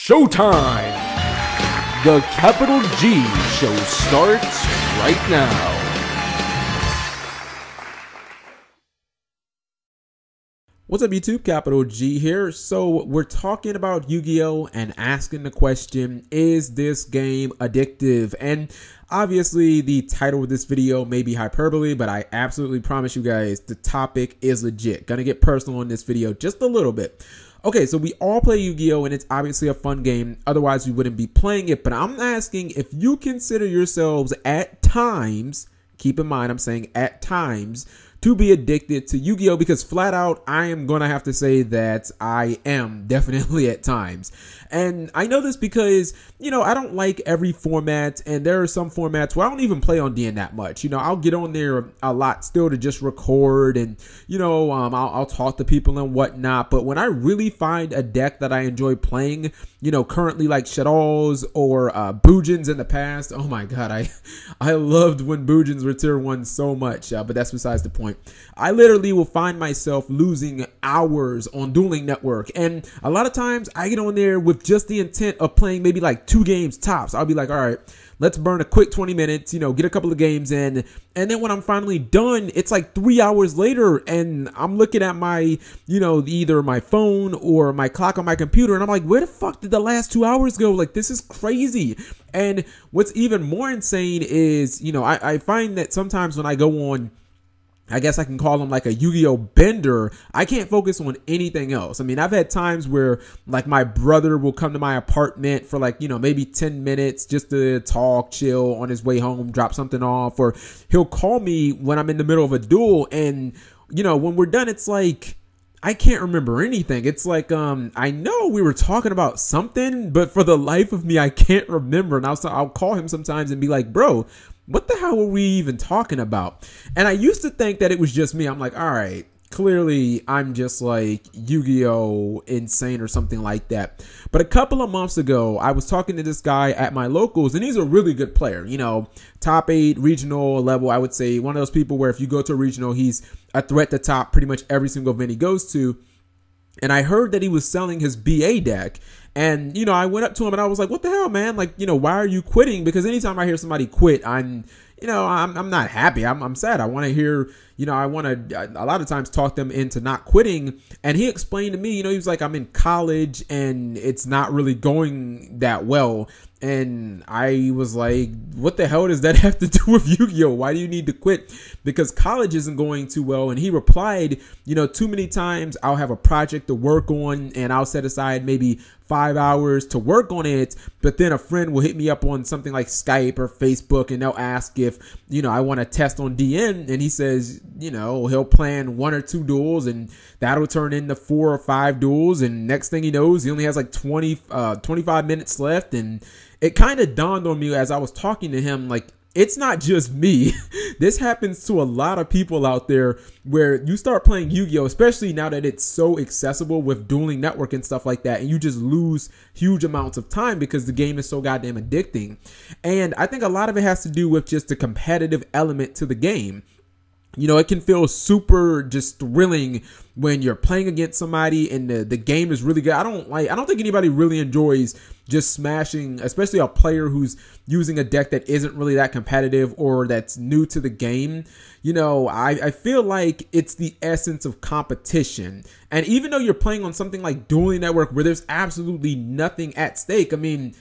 Showtime! The Capital G show starts right now. What's up YouTube, Capital G here. So we're talking about Yu-Gi-Oh and asking the question, is this game addictive? And obviously the title of this video may be hyperbole, but I absolutely promise you guys the topic is legit. Gonna get personal in this video just a little bit. Okay, so we all play Yu-Gi-Oh and it's obviously a fun game, otherwise we wouldn't be playing it, but I'm asking if you consider yourselves at times, keep in mind I'm saying at times, to be addicted to Yu-Gi-Oh, because flat out I am gonna have to say that I am definitely at times. And I know this because, you know, I don't like every format, and there are some formats where I don't even play on DN that much. You know, I'll get on there a lot still to just record and, you know, I'll talk to people and whatnot. But when I really find a deck that I enjoy playing, you know, currently like Shadows or Boojins in the past, oh my god, I loved when Boojins were tier 1 so much, but that's besides the point. I literally will find myself losing hours on Dueling Network, and a lot of times I get on there with just the intent of playing maybe like 2 games tops. I'll be like, all right, let's burn a quick 20 minutes, you know, get a couple of games in, and then when I'm finally done, it's like 3 hours later, and I'm looking at my, you know, either my phone or my clock on my computer, and I'm like, where the fuck did the last 2 hours go? Like, this is crazy. And what's even more insane is, you know, I find that sometimes when I go on, I guess I can call them like a Yu-Gi-Oh bender, I can't focus on anything else. I mean, I've had times where like my brother will come to my apartment for like, you know, maybe 10 minutes just to talk, chill on his way home, drop something off, or he'll call me when I'm in the middle of a duel. And, you know, when we're done, it's like, I can't remember anything. It's like, I know we were talking about something, but for the life of me, I can't remember. And I'll call him sometimes and be like, bro, what the hell were we even talking about? And I used to think that it was just me. I'm like, all right, clearly I'm just like Yu-Gi-Oh insane or something like that. But a couple of months ago, I was talking to this guy at my locals, and he's a really good player. You know, top 8 regional level, I would say one of those people where if you go to a regional, he's a threat to top pretty much every single event he goes to. And I heard that he was selling his BA deck. And, you know, I went up to him and I was like, what the hell, man? Like, you know, why are you quitting? Because anytime I hear somebody quit, I'm not happy. I'm sad. I want to hear, you know, I want to a lot of times talk them into not quitting. And he explained to me, you know, he was like, I'm in college and it's not really going that well. And I was like, what the hell does that have to do with Yu-Gi-Oh? Why do you need to quit? Because college isn't going too well. And he replied, you know, too many times I'll have a project to work on and I'll set aside maybe 5 hours to work on it. But then a friend will hit me up on something like Skype or Facebook and they'll ask if, you know, I want to test on DN. And he says, you know, he'll plan 1 or 2 duels and that'll turn into 4 or 5 duels. And next thing he knows, he only has like 25 minutes left. And it kind of dawned on me as I was talking to him, like, it's not just me. This happens to a lot of people out there where you start playing Yu-Gi-Oh, especially now that it's so accessible with Dueling Network and stuff like that, and you just lose huge amounts of time because the game is so goddamn addicting. And I think a lot of it has to do with just the competitive element to the game. You know, it can feel super just thrilling when you're playing against somebody and the game is really good. I don't think anybody really enjoys just smashing, especially a player who's using a deck that isn't really that competitive or that's new to the game. You know, I feel like it's the essence of competition. And even though you're playing on something like Dueling Network where there's absolutely nothing at stake, I mean,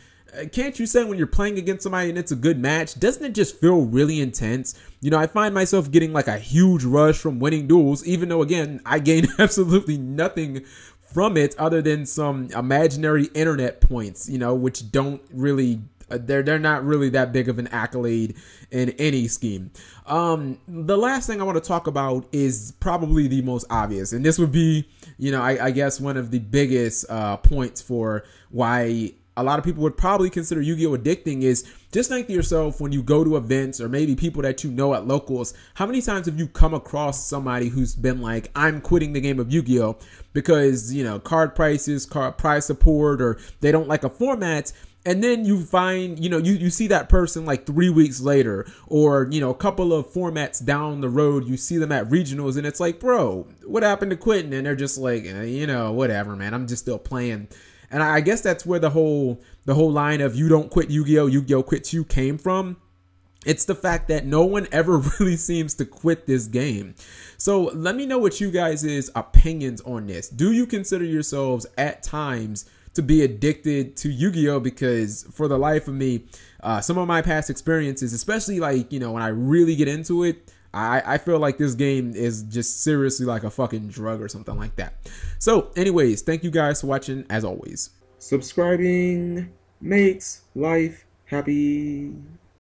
can't you say when you're playing against somebody and it's a good match, doesn't it just feel really intense? You know, I find myself getting like a huge rush from winning duels, even though, again, I gain absolutely nothing from it other than some imaginary internet points, you know, which don't really, they're not really that big of an accolade in any scheme. The last thing I want to talk about is probably the most obvious, and this would be, you know, I guess one of the biggest points for why a lot of people would probably consider Yu-Gi-Oh addicting is just think to yourself when you go to events or maybe people that you know at locals, how many times have you come across somebody who's been like, I'm quitting the game of Yu-Gi-Oh because, you know, card prices, card price support, or they don't like a format. And then you find, you know, you see that person like 3 weeks later, or, you know, a couple of formats down the road, you see them at regionals and it's like, bro, what happened to quitting? And they're just like, you know, whatever, man, I'm just still playing. And I guess that's where the whole line of "you don't quit Yu-Gi-Oh, Yu-Gi-Oh quits you" came from. It's the fact that no one ever really seems to quit this game. So let me know what you guys' opinions on this. Do you consider yourselves at times to be addicted to Yu-Gi-Oh? Because for the life of me, some of my past experiences, especially like, you know, when I really get into it, I feel like this game is just seriously like a fucking drug or something like that. So anyways, thank you guys for watching as always. Subscribing makes life happy.